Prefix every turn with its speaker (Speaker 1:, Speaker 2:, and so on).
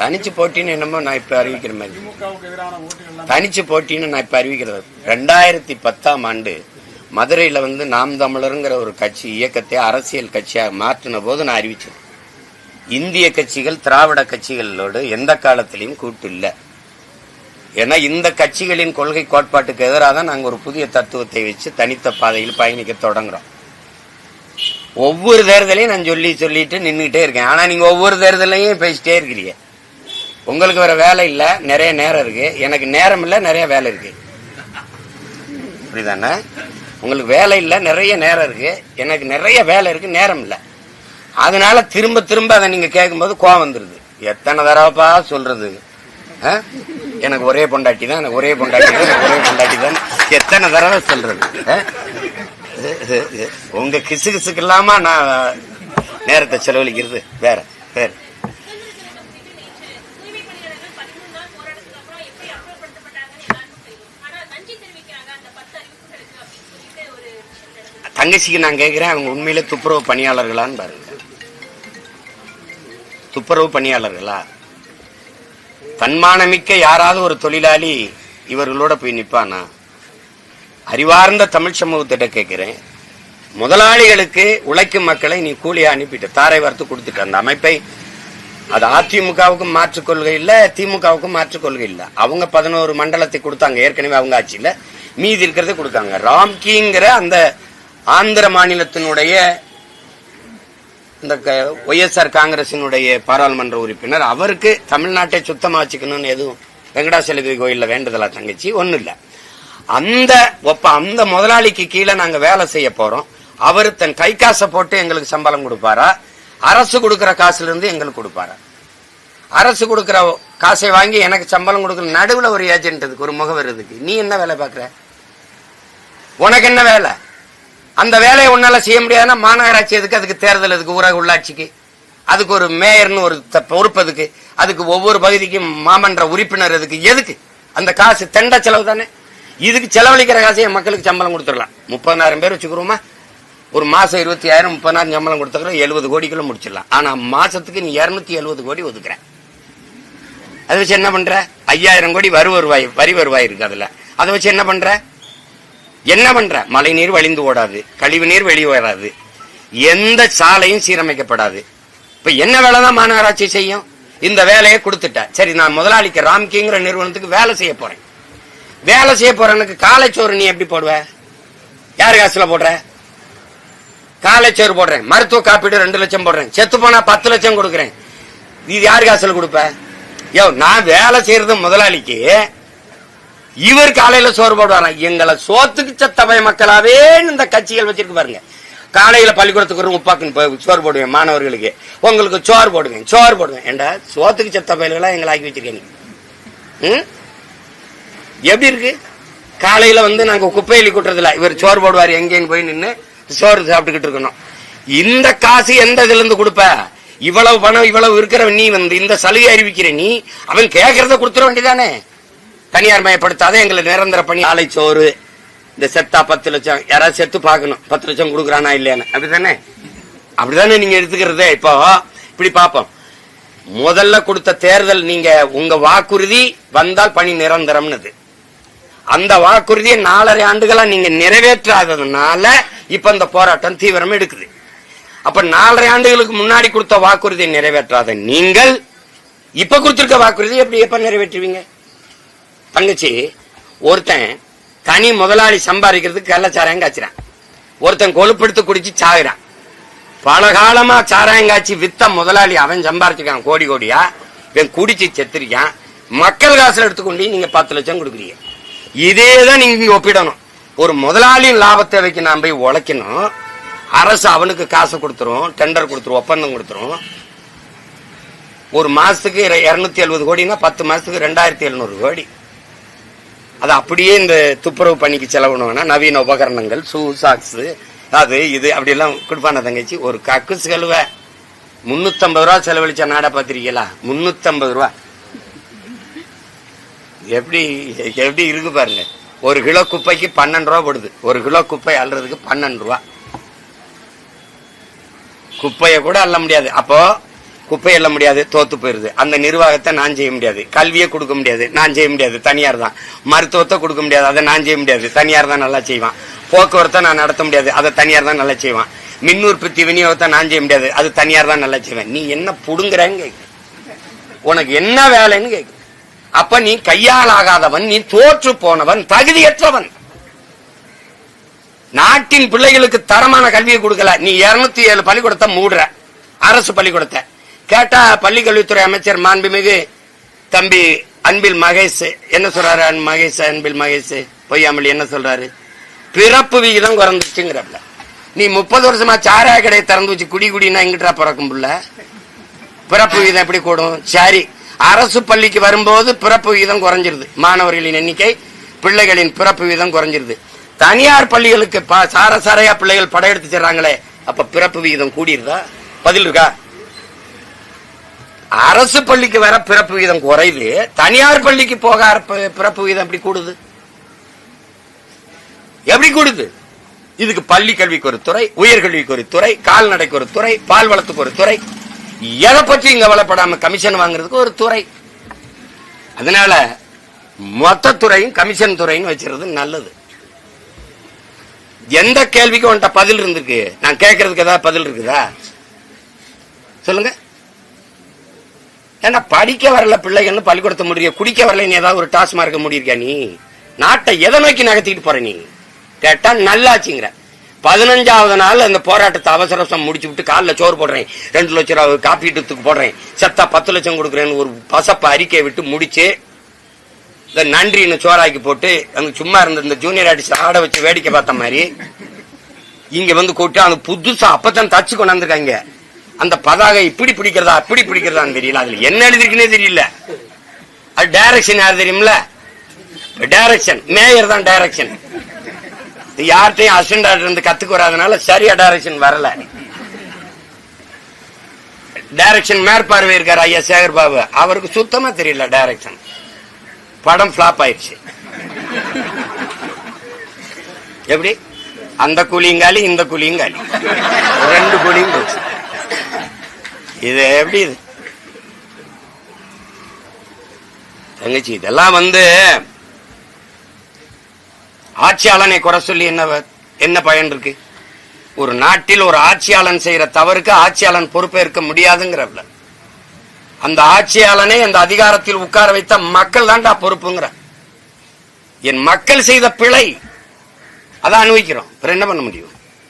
Speaker 1: தனிச்சு போட்டின்னு என்னமோ நான் இப்ப அறிவிக்கிற மாதிரி தனிச்சு போட்டின்னு நான் இப்ப அறிவிக்கிறது 2010ஆம் ஆண்டு மதுரையில நாம் தமிழருங்கிற ஒரு கட்சி இயக்கத்தை அரசியல் கட்சியாக மாற்றின போது நான் அறிவிச்சேன். இந்திய கட்சிகள் திராவிட கட்சிகளோடு எந்த காலத்திலையும் கூட்டு இல்லை. ஏன்னா இந்த கட்சிகளின் கொள்கை கோட்பாட்டுக்கு எதிராக தான் நாங்கள் ஒரு புதிய தத்துவத்தை வச்சு தனித்த பாதையில் பயணிக்க தொடங்குறோம். ஒவ்வொரு தேர்தலையும் நான் சொல்லிட்டு நின்றுகிட்டே இருக்கேன். ஆனா நீங்க ஒவ்வொரு தேர்தலையும் பேசிட்டே இருக்கிறீங்க. உங்களுக்கு வேற வேலை இல்ல, நிறைய நேரம் இருக்கு. எனக்கு நேரம் இல்ல, நிறைய வேலை இருக்கு. புரியுதானே? உங்களுக்கு வேலை இல்ல, நிறைய நேரம் இருக்கு. எனக்கு நிறைய வேலை இருக்கு, நேரம் இல்ல. அதனால திரும்ப திரும்ப அதை நீங்க கேட்கும்போது கோவம் வந்துருது. எத்தனை தடவைப்பா சொல்றது? எனக்கு ஒரே பொண்டாட்டி தான், எனக்கு ஒரே பொண்டாட்டி தான், எனக்கு ஒரே பொண்டாட்டி தான் எத்தனை தடவை சொல்றது? உங்க கிசு கிசுக்கு இல்லாம நான் நேரத்தை செலவழிக்கிறது வேற வேற. தங்கச்சிக்கு நான் கேட்கிறேன், அவங்க உண்மையில துப்புரவு பணியாளர்களான்னு பாருங்க. துப்புரவு பணியாளர்களா? தன்மானமிக்க யாராவது ஒரு தொழிலாளி இவர்களோட போய் நிப்பானா? அறிவார்ந்த தமிழ் சமூகத்திட்ட கேட்கிறேன். முதலாளிகளுக்கு உழைக்கும் மக்களை நீ கூலியா அனுப்பிட்டு தாரை வார்த்து கொடுத்துட்டு அந்த அமைப்பை, அது அதிமுகவுக்கும் மாற்றுக் கொள்கை இல்ல, திமுகவுக்கும் மாற்றுக் கொள்கை இல்ல. அவங்க 11 மண்டலத்தை கொடுத்தாங்க ஏற்கனவே அவங்க ஆட்சியில, மீதி இருக்கிறத கொடுத்தாங்க. ராம்கிங்கிற அந்த ஆந்திர மாநிலத்தினுடைய இந்த ஒய்எஸ்ஆர் காங்கிரசினுடைய பாராளுமன்ற உறுப்பினர், அவருக்கு தமிழ்நாட்டை சுத்தமா வச்சுக்கணும்னு எதுவும் வெங்கடாசலபதி கோயில்ல வேண்டுதலா தங்கச்சி ஒன்னும் இல்ல. அந்த முதலாளிக்கு கீழே நாங்க வேலை செய்ய போறோம். அவர் தன் கை காசை போட்டு எங்களுக்கு சம்பளம் கொடுப்பாரா, அரசு கொடுக்கிற காசுல இருந்து எங்களுக்கு கொடுப்பாரா? அரசு கொடுக்கிற காசை வாங்கி எனக்கு சம்பளம் கொடுக்கற நடுவுல ஒரு ஏஜென்ட் இருக்கு, ஒரு முகவர் இருக்கு. நீ என்ன வேலை பாக்குற? உனக்கு என்ன வேலை? அந்த வேலையை உன்னால செய்ய முடியாதுன்னா மாநகராட்சி எதுக்கு? அதுக்கு தேர்தல் எதுக்கு? ஊரக உள்ளாட்சிக்கு அதுக்கு ஒரு மேயர்னு ஒரு பொறுப்பு எதுக்கு? அதுக்கு ஒவ்வொரு பகுதிக்கும் மாமன்ற உறுப்பினர் எதுக்கு? எதுக்கு? அந்த காசு தெண்ட செலவு தானே. இதுக்கு செலவழிக்கிற காசை என் மக்களுக்கு சம்பளம் கொடுத்துடலாம். 30,000 பேர் வச்சுக்கிறோமா, ஒரு மாசம் 20,000 30,000 சம்பளம் கொடுத்துக்கிறோம், 70 கோடிக்குள்ள முடிச்சிடலாம். ஆனா மாசத்துக்கு நீ 270 கோடி ஒதுக்குற. அதை வச்சு என்ன பண்ற? 5,000 கோடி வரி வருவாய் இருக்கு. அதுல அதை வச்சு என்ன பண்ற? மழை நீர் வழிந்து ஓடாது, கழிவு நீர் வெளியே வராது, எந்த சாலையும் சீரமைக்கப்படாது. இப்ப என்ன வேலைதான் மாநகராட்சி செய்யும்? இந்த வேலையை கொடுத்துட்ட. சரி, நான் முதலாளிக்கு ராம்கிங்கிற நிறுவனத்துக்கு வேலை செய்ய போறேன். வேலை செய்ய போறவனுக்கு காலைச்சோறு நீ எப்படி போடுவ? யாரு காசுல போடுற? காலைச்சோறு போடுறேன், மருத்துவ காப்பீடு 2 லட்சம் போடுறேன், செத்து போனா 10 லட்சம் கொடுக்குறேன். இது யாரு காசுல கொடுப்ப? நான் வேலை செய்யறது முதலாளிக்கு, இவர் காலையில சோறு போடுவாராம். எங்களை சோத்துக்கு சத்தபய மக்களாவே இந்த கட்சிகள் வச்சிருக்கு பாருங்க. காலையில பள்ளிக்கூடத்துக்கு உப்பாக்குன்னு சோறு போடுவேன் மாணவர்களுக்கு, உங்களுக்கு சோறு போடுவேன். ஏண்டா சோத்துக்கு சத்தபயல்களா எங்களை ஆக்கி வச்சிருக்கேன். எப்படி இருக்கு? காலையில நாங்க குப்பையில கூட்டுறதுல இவர் சோறு போடுவாரு, எங்கேன்னு போய் நின்று சோறு சாப்பிட்டுக்கிட்டு இருக்கணும். இந்த காசு எந்த இதுல இருந்து கொடுப்ப? இவ்வளவு பணம் இவ்வளவு இருக்கிற நீ இந்த சலுகை அறிவிக்கிற நீ, அவன் கேட்கறத கொடுத்துட வேண்டியதானே. தனியார் மயப்படுத்தாத எங்களை நிரந்தர பண்ணி ஆலை சோறு, இந்த செத்தா 10 லட்சம், யாராவது செத்து பாக்கணும் 10 லட்சம் கொடுக்குறானா இல்லையானு, அப்படிதானே நீங்க எடுத்துக்கிறதே. இப்போ இப்படி பாப்போம். முதல்ல கொடுத்த தேர்தல், நீங்க உங்க வாக்குறுதி வந்தால் பணி நிரந்தரம்னது, அந்த வாக்குறுதியை 4.5 ஆண்டுகளா நீங்க நிறைவேற்றாததுனால இப்ப இந்த போராட்டம் தீவிரம் எடுக்குது. அப்ப 4.5 ஆண்டுகளுக்கு முன்னாடி கொடுத்த வாக்குறுதியை நிறைவேற்றாத நீங்கள் இப்ப கொடுத்திருக்க வாக்குறுதி எப்ப நிறைவேற்றுவீங்க? தங்கச்சி, ஒருத்தன் தனி முதலாளி சம்பாதிக்கிறதுக்கு கள்ளச்சாராயம் காய்ச்சிறான், ஒருத்தன் கொழுப்படுத்து குடிச்சு சாகுறான். பல காலமா சாராயங்காய்ச்சி வித்த முதலாளி அவன் சம்பாரிச்சுக்கான் கோடி கோடியா, இவன் குடிச்சு செத்துருக்கான். மக்கள் காசுல எடுத்துக்கொண்டு நீங்க 10 லட்சம் கொடுக்குறீங்க. இதேதான் நீங்க ஒப்பிடணும். ஒரு முதலாளியின் லாபத்தை வைக்க நான் போய் உழைக்கணும், அரசு அவனுக்கு காசு கொடுத்துரும், டெண்டர் கொடுத்துரும், ஒப்பந்தம் கொடுத்துரும். ஒரு மாசத்துக்கு 270 கோடினா 10 மாசத்துக்கு 2700 கோடி. அது அப்படியே இந்த துப்புரவு பணிக்கு செலவுனா நவீன உபகரணங்கள், ஷூ, சாக்ஸ், அது இது அப்படி எல்லாம் கொடுப்பான தங்கச்சி. ஒரு கக்குஸ் கழுவ 350 ரூபா செலவழிச்ச நாடா பாத்திருக்கீங்களா? 350 ரூபா எப்படி இருக்கு பாருங்க. 1 கிலோ குப்பைக்கு 12 ரூபா போடுது. 1 கிலோ குப்பை அள்ளுறதுக்கு 12 ரூபா. குப்பையை கூட அள்ள முடியாது. அப்போ குப்பை எல்ல முடியாது, தோத்து போயிருது. அந்த நிர்வாகத்தை நான் செய்ய முடியாது. கல்வியை கொடுக்க முடியாது, நான் செய்ய முடியாது, தனியார் தான். மருத்துவத்தை கொடுக்க முடியாது, அதை நான் செய்ய முடியாது, தனியார் தான் நல்லா செய்வான். போக்குவரத்தை நான் நடத்த முடியாது, அதை தனியார் தான் நல்லா செய்வான். மின் உற்பத்தி விநியோகத்தை நான் செய்ய முடியாது, அது தனியார் தான் நல்லா செய்வேன். நீ என்ன புடுங்குறன்னு கேட்க, உனக்கு என்ன வேலைன்னு கேட்க. அப்ப நீ கையாலாகாதவன், நீ தோற்று போனவன், தகுதியற்றவன். நாட்டின் பிள்ளைகளுக்கு தரமான கல்வியை கொடுக்கல. நீ 207 பள்ளிக்கூடத்தை மூடுற, அரசு பள்ளிக்கூடத்தை. கேட்டா பள்ளிக்கல்வித்துறை அமைச்சர் மாண்புமிகு தம்பி அன்பில் மகேஷ் என்ன சொல்றாரு? அன்பில் மகேஷ் பொய்யாமல் என்ன சொல்றாரு? பிறப்பு விகிதம் குறைந்துச்சுங்கிறப்ப நீ 30 வருஷமா சாராய கடையை திறந்து வச்சு குடினா எங்கிட்டா பிறக்கும் புள்ள? பிறப்பு விகிதம் எப்படி கூடும்? சரி, அரசு பள்ளிக்கு வரும்போது பிறப்பு விகிதம் குறைஞ்சிருது, மாணவர்களின் எண்ணிக்கை, பிள்ளைகளின் பிறப்பு விகிதம் குறைஞ்சிருது. தனியார் பள்ளிகளுக்கு சாரையா பிள்ளைகள் படையெடுத்து செல்றாங்களே, அப்ப பிறப்பு விகிதம் கூடியிருதா? பதில் இருக்கா? அரசு பள்ளிக்கு வர பிறப்பு விகிதம் குறையுது, தனியார் பள்ளிக்கு போக பிறப்பு விகிதம் எப்படி கூடுது? எப்படி கூடுது? இதுக்கு பள்ளி கல்விக்கு ஒரு துறை, உயர்கல்விக்கு ஒரு துறை, கால்நடைக்கு ஒரு துறை, பால் வளத்துக்கு ஒரு துறை, எதை பற்றி இங்க கவலைப்படாம கமிஷன் வாங்குறதுக்கு ஒரு துறை. அதனால மொத்த துறையும் கமிஷன் துறைன்னு வச்சிருது நல்லது. எந்த கேள்விக்கு உன்கிட்ட பதில் இருந்திருக்கு? நான் கேட்கறதுக்கு ஏதாவது பதில் இருக்குதா சொல்லுங்க. ஏன்னா படிக்க வரல பிள்ளைகள்னு பள்ளிக்கூடத்தை முடிய, குடிக்க வரல நீ ஏதாவது ஒரு டாஸ்மார்க்க முடியிருக்கா? நீ நாட்டை எதை நோக்கி நகர்த்திட்டு போற? நீ கேட்டா நல்லாச்சுங்கிற. 15வது நாள் அந்த போராட்டத்தை அவசரம் முடிச்சு விட்டு காலில் சோறு போடுறேன், 2 லட்சம் ரூபாய் காப்பீட்டுக்கு போடுறேன், செத்தா 10 லட்சம் கொடுக்குறேன்னு ஒரு பசப்ப அறிக்கையை விட்டு முடிச்சு இந்த நன்றின்னு சோறாக்கி போட்டு அங்க சும்மா இருந்த இந்த ஜூனியர் ஆர்டிஸ்ட் ஆட வச்சு வேடிக்கை பார்த்த மாதிரி இங்க வந்து கூட்டு அந்த புதுசா அப்பதான் தச்சு கொண்டாந்துருக்காங்க. அந்த பதாகை இப்படி பிடிக்கிறதா அப்படி பிடிக்கிறதான்னு தெரியல, அதுல என்ன எழுதிருக்குன்னே தெரியல. அது டைரக்ஷன் யாரு தெரியுமில்ல? டைரக்ஷன் மேயர் தான் டைரக்ஷன். யார்கிட்டையும் அசிஸ்டன்ட் இருந்து கத்துக்கு வராதனால சரியா டைரக்ஷன் வரல. டைரக்ஷன் மேற்பார்வை இருக்காரு ஐயா சேகர் பாபு, அவருக்கு சுத்தமா தெரியல டைரக்ஷன். படம் பிளாப் ஆயிடுச்சு. எப்படி? அந்த கூலிங்காலி இந்த கூலிங்காலி 2 கூலியும் போச்சு. இது எப்படி? இது தங்கச்சி இதெல்லாம் ஆட்சியாளனை குறை சொல்லி என்ன பயன் இருக்கு? ஒரு நாட்டில் ஒரு ஆட்சியாளன் செய்யற தவறுக்கு ஆட்சியாளன் பொறுப்பேற்க முடியாதுங்கிறவள அந்த ஆட்சியாளனை அந்த அதிகாரத்தில் உட்கார வைத்த மக்கள் தான்டா பொறுப்புங்கிற. என் மக்கள் செய்த பிழை அதை அனுபவிக்கிறோம், என்ன பண்ண முடியும்?